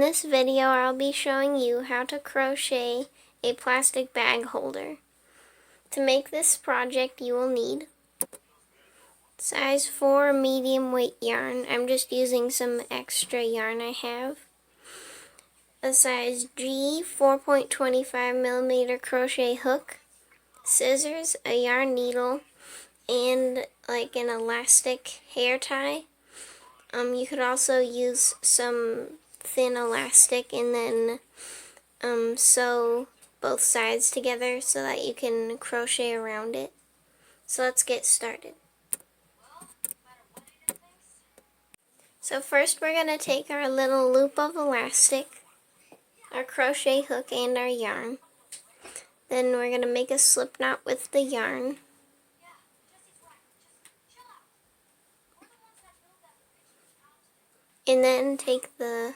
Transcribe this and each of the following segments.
In this video, I'll be showing you how to crochet a plastic bag holder. To make this project, you will need size 4 medium weight yarn. I'm just using some extra yarn I have. A size G 4.25 millimeter crochet hook, scissors, a yarn needle, and like an elastic hair tie. You could also use some thin elastic and then sew both sides together so that you can crochet around it. So let's get started. So first we're going to take our little loop of elastic, our crochet hook, and our yarn. Then we're going to make a slip knot with the yarn. And then take the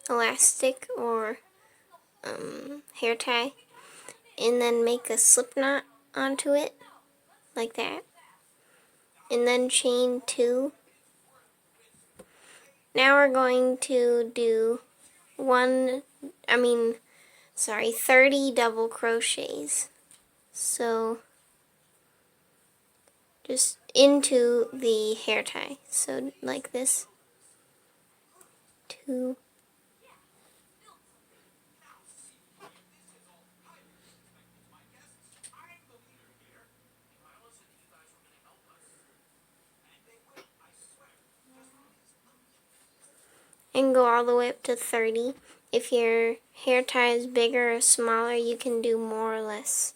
elastic or hair tie and then make a slip knot onto it like that. And then chain 2. Now we're going to do 30 double crochets. So just into the hair tie. So like this. 2. And go all the way up to 30. If your hair tie is bigger or smaller, you can do more or less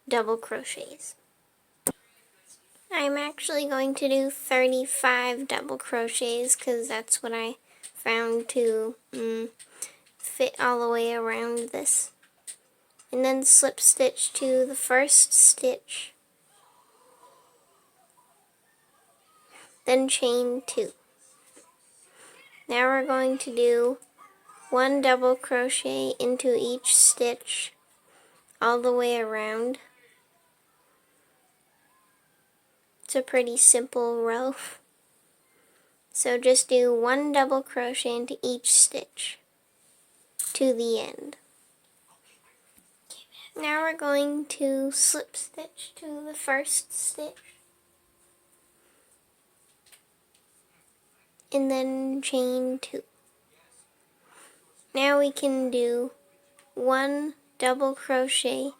double crochets. I'm actually going to do 35 double crochets because that's what I found to fit all the way around this. And then slip stitch to the first stitch. Then chain 2. Now we're going to do 1 double crochet into each stitch all the way around. It's a pretty simple row. So just do 1 double crochet into each stitch to the end. Now we're going to slip stitch to the first stitch. And then chain 2. Now we can do 1 double crochet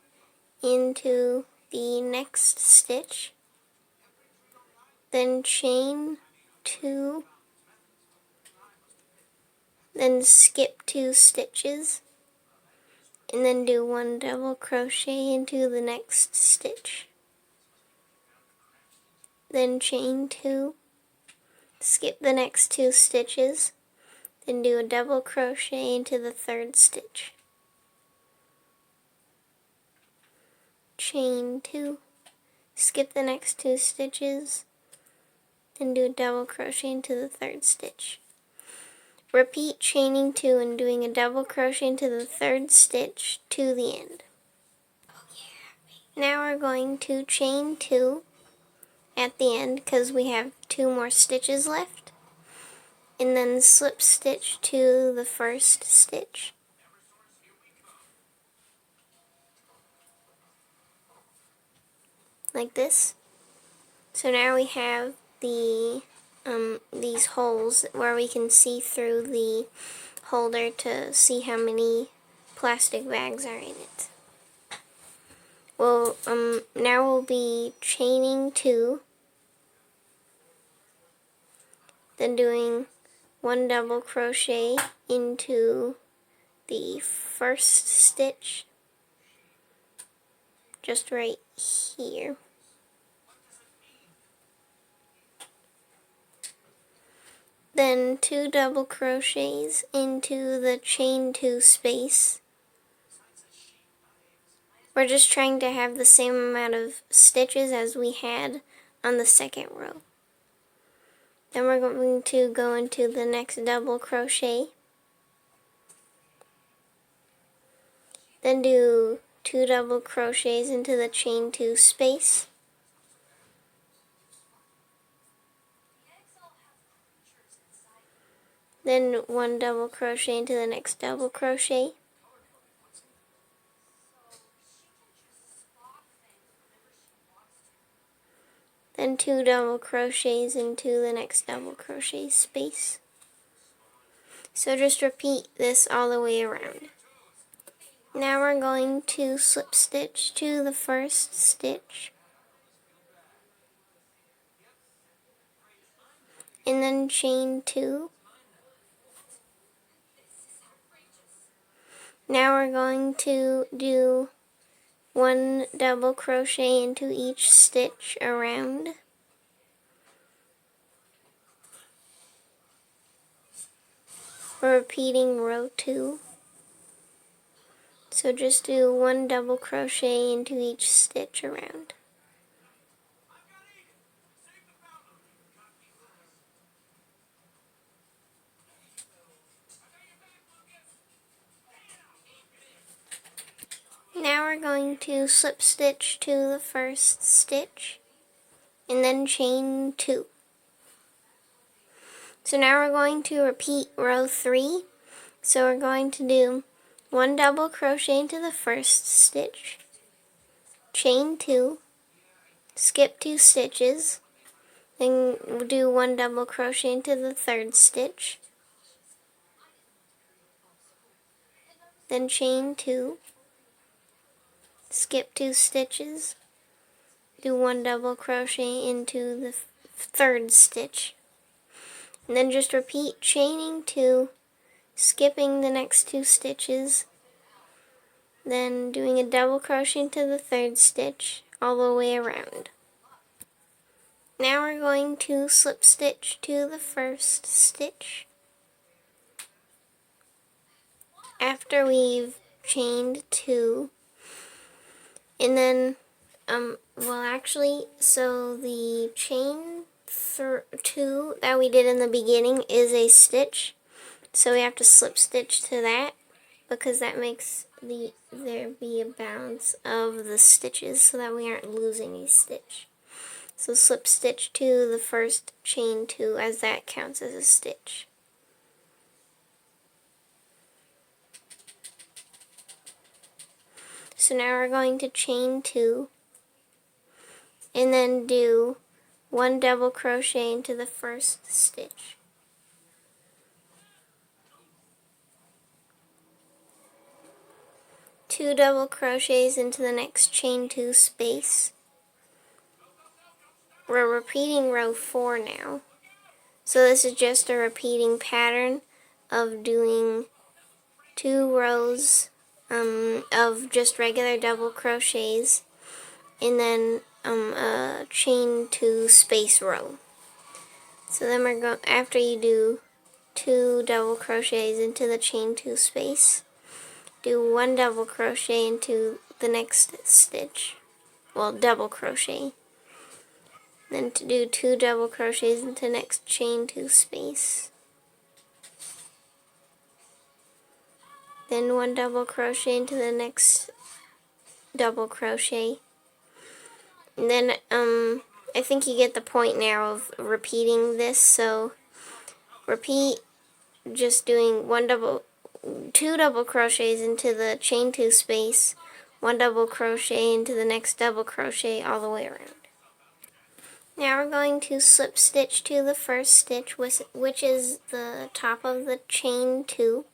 into the next stitch, then chain 2, then skip 2 stitches, and then do 1 double crochet into the next stitch, then chain 2, skip the next 2 stitches, then do a double crochet into the third stitch, chain 2, skip the next 2 stitches, then do a double crochet into the third stitch. Repeat chaining 2 and doing a double crochet into the third stitch to the end. Now we're going to chain 2 at the end because we have 2 more stitches left, and then slip stitch to the first stitch. Like this. So now we have these holes where we can see through the holder to see how many plastic bags are in it. Well, now we'll be chaining 2, then doing 1 double crochet into the first stitch, just right here. Then 2 double crochets into the chain 2 space. We're just trying to have the same amount of stitches as we had on the second row. Then we're going to go into the next double crochet. Then do 2 double crochets into the chain 2 space. then 1 double crochet into the next double crochet, then 2 double crochets into the next double crochet space. So just repeat this all the way around. Now we're going to slip stitch to the first stitch, and then chain 2. Now we're going to do 1 double crochet into each stitch around. We're repeating row 2. So just do 1 double crochet into each stitch around. Now we're going to slip stitch to the first stitch and then chain 2. So now we're going to repeat row 3. So we're going to do 1 double crochet into the first stitch, chain 2, skip 2 stitches, then do 1 double crochet into the third stitch, then chain 2, skip 2 stitches, do 1 double crochet into the third stitch, and then just repeat chaining 2, skipping the next 2 stitches, then doing a double crochet into the third stitch all the way around. Now we're going to slip stitch to the first stitch after we've chained 2, and then so the chain 2 that we did in the beginning is a stitch, so we have to slip stitch to that because that makes there be a balance of the stitches so that we aren't losing a stitch. So slip stitch to the first chain 2 as that counts as a stitch. So now we're going to chain 2 and then do 1 double crochet into the first stitch. 2 double crochets into the next chain 2 space. We're repeating row 4 now. So this is just a repeating pattern of doing 2 rows of just regular double crochets and then a chain 2 space row. So then after you do 2 double crochets into the chain 2 space, do 1 double crochet into the next stitch, well, double crochet, then to do 2 double crochets into next chain 2 space, then 1 double crochet into the next double crochet, and then I think you get the point now of repeating this. So repeat just doing 2 double crochets into the chain 2 space, 1 double crochet into the next double crochet all the way around. Now we're going to slip stitch to the first stitch, which is the top of the chain 2.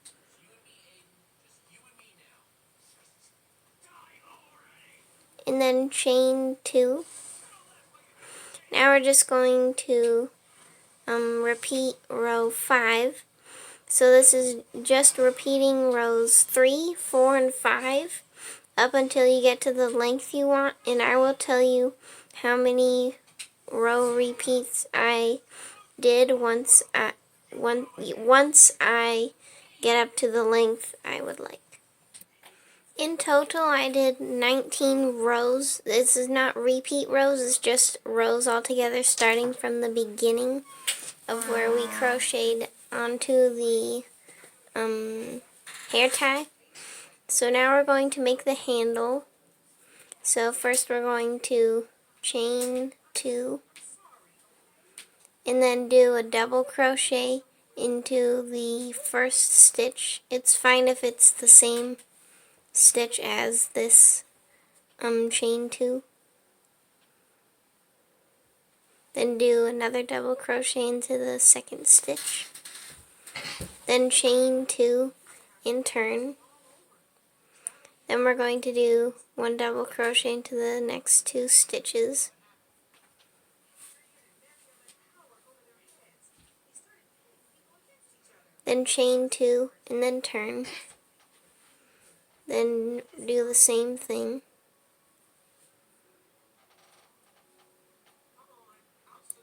And then chain 2. Now we're just going to repeat row 5. So this is just repeating rows 3, 4, and 5 up until you get to the length you want, and I will tell you how many row repeats I did once I get up to the length I would like. In total, I did 19 rows. This is not repeat rows, it's just rows altogether, starting from the beginning of where we crocheted onto the hair tie. So now we're going to make the handle. So first we're going to chain 2 and then do a double crochet into the first stitch. It's fine if it's the same stitch as this chain 2. Then do another double crochet into the second stitch. Then chain 2 and turn. Then we're going to do 1 double crochet into the next 2 stitches. Then chain 2 and then turn. Then do the same thing.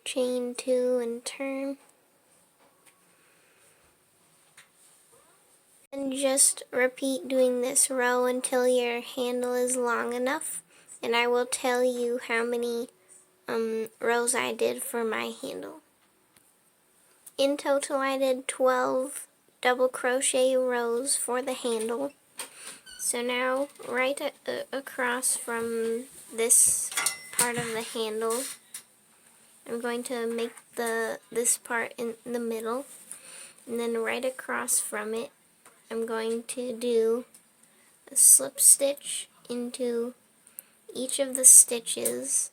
Chain 2 and turn. And just repeat doing this row until your handle is long enough, and I will tell you how many rows I did for my handle. In total I did 12 double crochet rows for the handle. So now right across from this part of the handle, I'm going to make this part in the middle, and then right across from it I'm going to do a slip stitch into each of the stitches,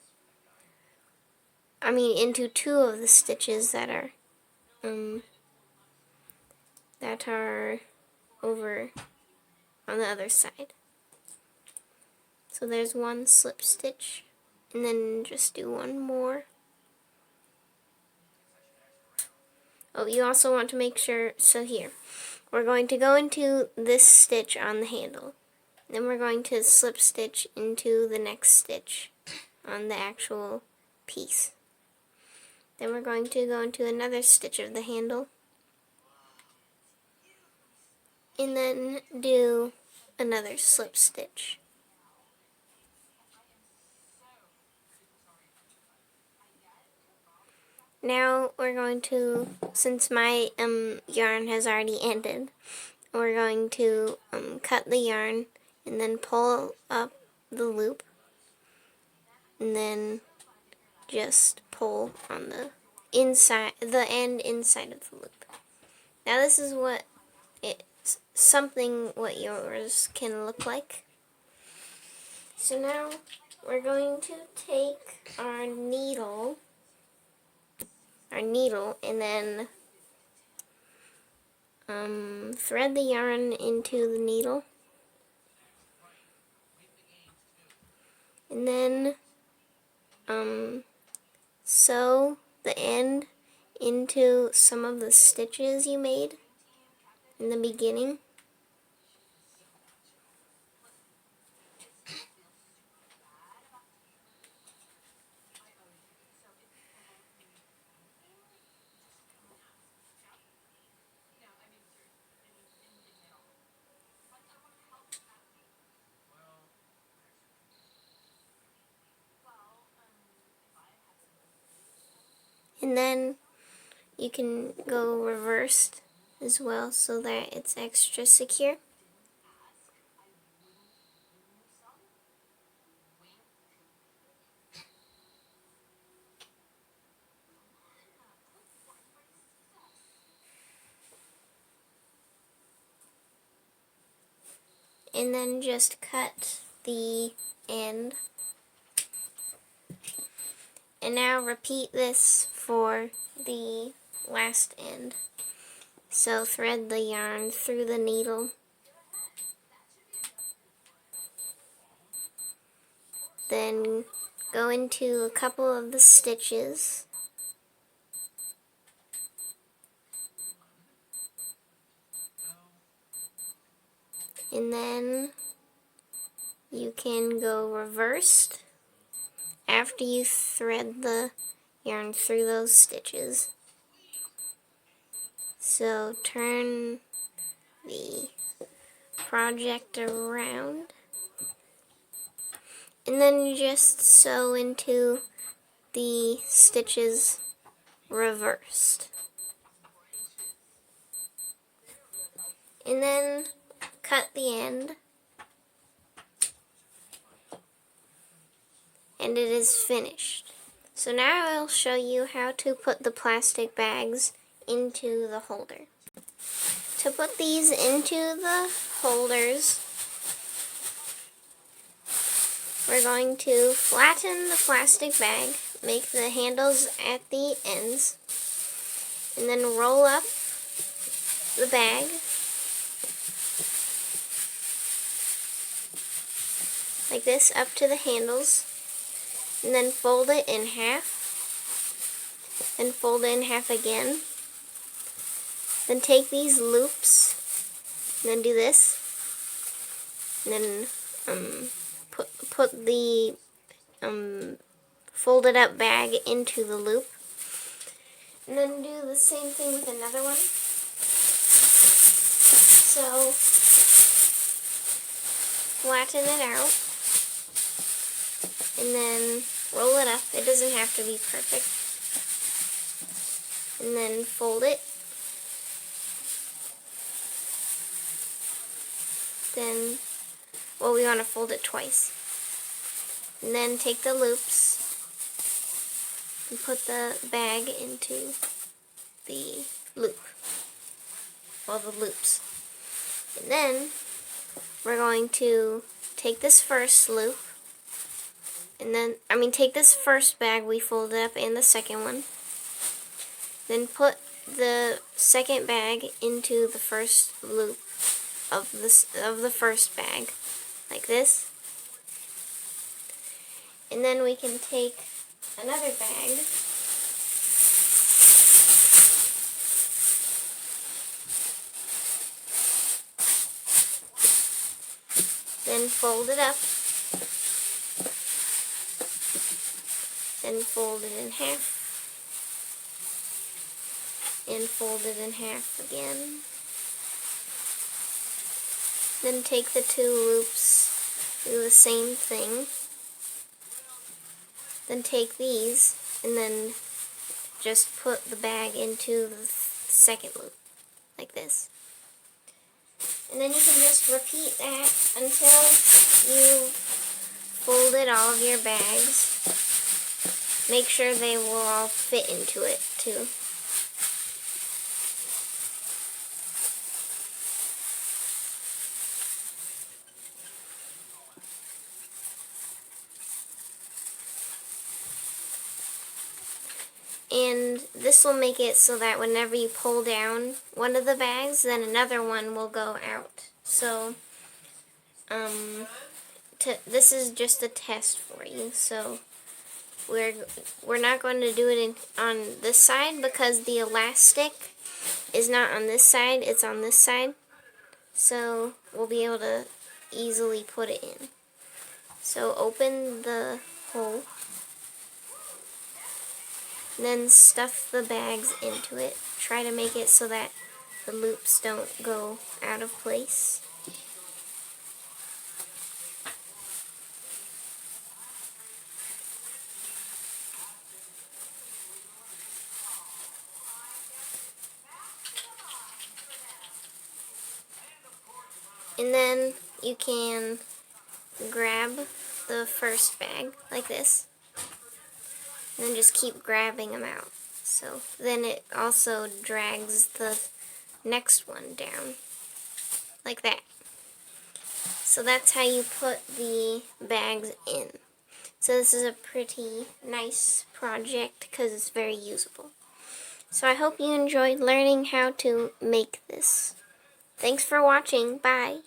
into 2 of the stitches that are over on the other side. So there's 1 slip stitch, and then just do 1 more. Oh, you also want to make sure, so here, we're going to go into this stitch on the handle. Then we're going to slip stitch into the next stitch on the actual piece. Then we're going to go into another stitch of the handle, and then do another slip stitch. Now we're going to, since my yarn has already ended, we're going to cut the yarn and then pull up the loop, and then just pull on the end inside of the loop. Now this is what what yours can look like. So now we're going to take our needle and then thread the yarn into the needle, and then sew the end into some of the stitches you made in the beginning. And then you can go reversed as well so that it's extra secure. And then just cut the end. And now repeat this for the last end. So thread the yarn through the needle. Then go into a couple of the stitches. And then you can go reversed after you thread the yarn through those stitches. So turn the project around, and then you just sew into the stitches reversed. And then cut the end, and it is finished. So now I'll show you how to put the plastic bags into the holder. To put these into the holders, we're going to flatten the plastic bag, make the handles at the ends, and then roll up the bag like this up to the handles, and then fold it in half, and fold it in half again. Then take these loops, and then do this, and then put the folded up bag into the loop, and then do the same thing with another one. So flatten it out, and then roll it up. It doesn't have to be perfect. And then fold it. Then, well, we want to fold it twice. And then take the loops and put the bag into the loop. Well, the loops. And then we're going to take this first loop, and then, take this first bag we folded up and the second one. Then put the second bag into the first loop of the first bag, like this. And then we can take another bag then fold it up, then fold it in half, and fold it in half again. Then take the two loops, do the same thing. Then take these, and then just put the bag into the second loop, like this. And then you can just repeat that until you've folded all of your bags. Make sure they will all fit into it, too. And this will make it so that whenever you pull down one of the bags, then another one will go out. So, this is just a test for you. So, we're not going to do it on this side because the elastic is not on this side, it's on this side. So, we'll be able to easily put it in. So, open the hole. Then stuff the bags into it. Try to make it so that the loops don't go out of place. And then you can grab the first bag like this. And then just keep grabbing them out. So then it also drags the next one down, like that. So that's how you put the bags in. So this is a pretty nice project because it's very usable. So I hope you enjoyed learning how to make this. Thanks for watching. Bye.